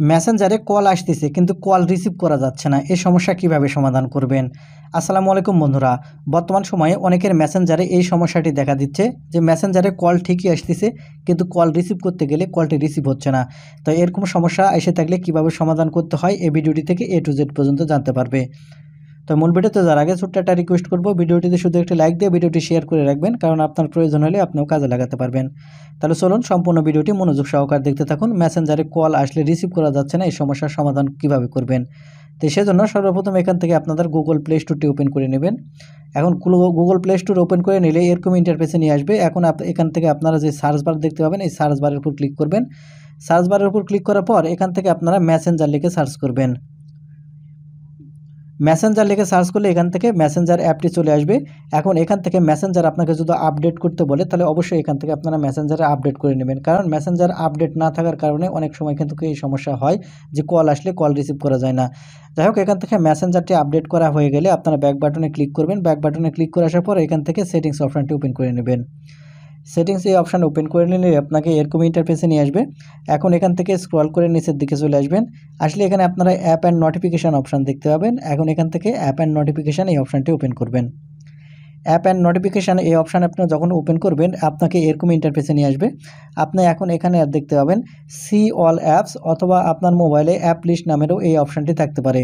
মেসেঞ্জারে কল আসতেছে কিন্তু কল রিসিভ করা যাচ্ছে না, এই সমস্যা কিভাবে সমাধান করবেন? আসসালামু আলাইকুম বন্ধুরা। বর্তমান সময়ে অনেকের মেসেঞ্জারে এই সমস্যাটি দেখা দিচ্ছে যে মেসেঞ্জারে কল ঠিকই আসতেছে কিন্তু কল রিসিভ করতে গেলে কলটি রিসিভ হচ্ছে না। তো এরকম সমস্যা এসে থাকলে কিভাবে সমাধান করতে হয় এই ভিডিওটি থেকে A to Z পর্যন্ত জানতে পারবে। তো মূল ভিডিওতে যাওয়ার আগে ছোট্ট একটা রিকোয়েস্ট করব, ভিডিওটিতে শুধু একটি লাইক দিয়ে ভিডিওটি শেয়ার করে রাখবেন, কারণ আপনার প্রয়োজন হলে আপনিও কাজে লাগাতে পারবেন। তাহলে চলুন সম্পূর্ণ ভিডিওটি মনোযোগ সহকারে দেখতে থাকুন। মেসেঞ্জারে কল আসলে রিসিভ করা যাচ্ছে না, এই সমস্যার সমাধান কিভাবে করবেন। তো সেজন্য সর্বপ্রথম এখান থেকে আপনাদের গুগল প্লে স্টোরটি ওপেন করে নেবেন। এখন গুগল প্লে স্টোর ওপেন করে নিলে এরকম ইন্টারফেসে নিয়ে আসবে। এখন এখান থেকে আপনারা যে সার্চ বার দেখতে পাবেন, এই সার্চ বারের উপর ক্লিক করবেন। সার্চ বারের উপর ক্লিক করার পর এখান থেকে আপনারা মেসেঞ্জার লিখে সার্চ করবেন। মেসেঞ্জার লিখে সার্চ করলে এখান থেকে মেসেঞ্জার অ্যাপটি চলে আসবে। এখন এখান থেকে মেসেঞ্জার আপনাকে যদি আপডেট করতে বলে তাহলে অবশ্যই এখান থেকে আপনারা মেসেঞ্জারে আপডেট করে নেবেন, কারণ মেসেঞ্জার আপডেট না থাকার কারণে অনেক সময় কিন্তু এই সমস্যা হয় যে কল আসলে কল রিসিভ করা যায় না। যাই হোক, এখান থেকে মেসেঞ্জারটি আপডেট করা হয়ে গেলে আপনারা ব্যাক বাটনে ক্লিক করবেন। ব্যাক বাটনে ক্লিক করে আসার পর এখান থেকে সেটিংস অপশানটি ওপেন করে নেবেন। সেটিংস এই অপশান ওপেন করে নিলে আপনাকে এরকম ইন্টারফেসে নিয়ে আসবে। এখন এখান থেকে স্ক্রল করে নিচের দিকে চলে আসবেন। আসলে এখানে আপনারা অ্যাপ অ্যান্ড নোটিফিকেশান অপশান দেখতে পাবেন। এখন এখান থেকে অ্যাপ অ্যান্ড নোটিফিকেশান এই অপশানটি ওপেন করবেন। অ্যাপ অ্যান্ড নোটিফিকেশান এই অপশান আপনি যখন ওপেন করবেন আপনাকে এরকম ইন্টারফেসে নিয়ে আসবে। আপনি এখন এখানে দেখতে পাবেন সি অল অ্যাপস, অথবা আপনার মোবাইলে অ্যাপ লিস্ট নামেরও এই অপশানটি থাকতে পারে।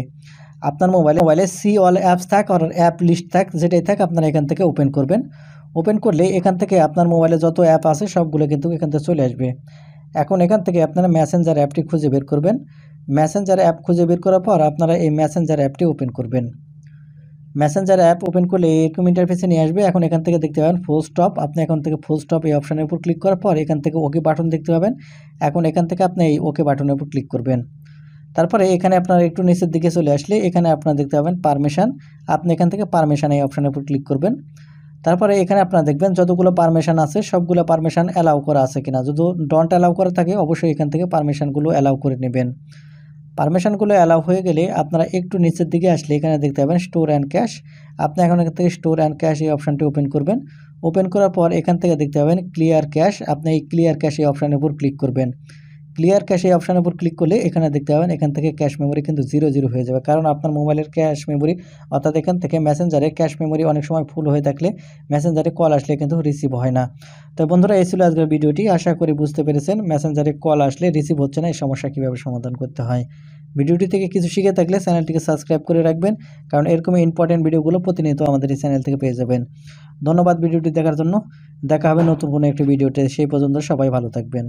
আপনার মোবাইলে সি অল অ্যাপস থাক আর অ্যাপ লিস্ট থাক, যেটাই থাক আপনারা এখান থেকে ওপেন করবেন। ওপেন করলে এখান থেকে আপনার মোবাইলে যত অ্যাপ আছে সবগুলো কিন্তু এখান থেকে চলে আসবে। এখন এখান থেকে আপনারা মেসেঞ্জার অ্যাপটি খুঁজে বের করবেন। মেসেঞ্জার অ্যাপ খুঁজে বের করার পর আপনারা এই মেসেঞ্জার অ্যাপটি ওপেন করবেন। মেসেঞ্জার অ্যাপ ওপেন করলে এরকম ইন্টারফেসে নিয়ে আসবে। এখন এখান থেকে দেখতে পাবেন ফুল স্টপ, আপনি এখান থেকে ফুল স্টপ এই অপশানের উপর ক্লিক করার পর এখান থেকে ওকে বাটন দেখতে পাবেন। এখন এখান থেকে আপনি এই ওকে বাটনের উপর ক্লিক করবেন। তারপরে এখানে আপনার একটু নিচের দিকে চলে আসলে এখানে আপনারা দেখতে পাবেন পারমিশন, আপনি এখান থেকে পারমিশন এই অপশানের উপর ক্লিক করবেন। তারপরে এখানে আপনারা দেখবেন যতগুলো পারমিশন আছে সবগুলো পারমিশন অ্যালাউ করা আছে কিনা। যদি ডন্ট অ্যালাউ করা থাকে অবশ্যই এখান থেকে পারমিশনগুলো অ্যালাউ করে নেবেন। পারমিশনগুলো অ্যালাউ হয়ে গেলে আপনারা একটু নিচের দিকে আসলে এখানে দেখতে পাবেন স্টোর অ্যান্ড ক্যাশ, আপনি এখন এখান থেকে স্টোর অ্যান্ড ক্যাশ এই অপশানটি ওপেন করবেন। ওপেন করার পর এখান থেকে দেখতে পাবেন ক্লিয়ার ক্যাশ, আপনি এই ক্লিয়ার ক্যাশ এই অপশানের উপর ক্লিক করবেন। ক্লিয়ার ক্যাশ এই অপশানের উপর ক্লিক করলে এখানে দেখতে পাবেন এখান থেকে ক্যাশ মেমোরি কিন্তু 0 হয়ে যাবে, কারণ আপনার মোবাইলের ক্যাশ মেমোরি অর্থাৎ এখান থেকে মেসেঞ্জারে ক্যাশ মেমোরি অনেক সময় ফুল হয়ে থাকলে মেসেঞ্জারে কল আসলে কিন্তু রিসিভ হয় না। তো বন্ধুরা, এই ছিল আজকের ভিডিওটি। আশা করি বুঝতে পেরেছেন মেসেঞ্জারে কল আসলে রিসিভ হচ্ছে না, এই সমস্যা কীভাবে সমাধান করতে হয়। ভিডিওটি থেকে কিছু শিখে থাকলে চ্যানেলটিকে সাবস্ক্রাইব করে রাখবেন, কারণ এরকম ইম্পর্টেন্ট ভিডিওগুলো প্রতিনিয়ত আমাদের এই চ্যানেল থেকে পেয়ে যাবেন। ধন্যবাদ ভিডিওটি দেখার জন্য। দেখা হবে নতুন কোনো একটি ভিডিওতে, সেই পর্যন্ত সবাই ভালো থাকবেন।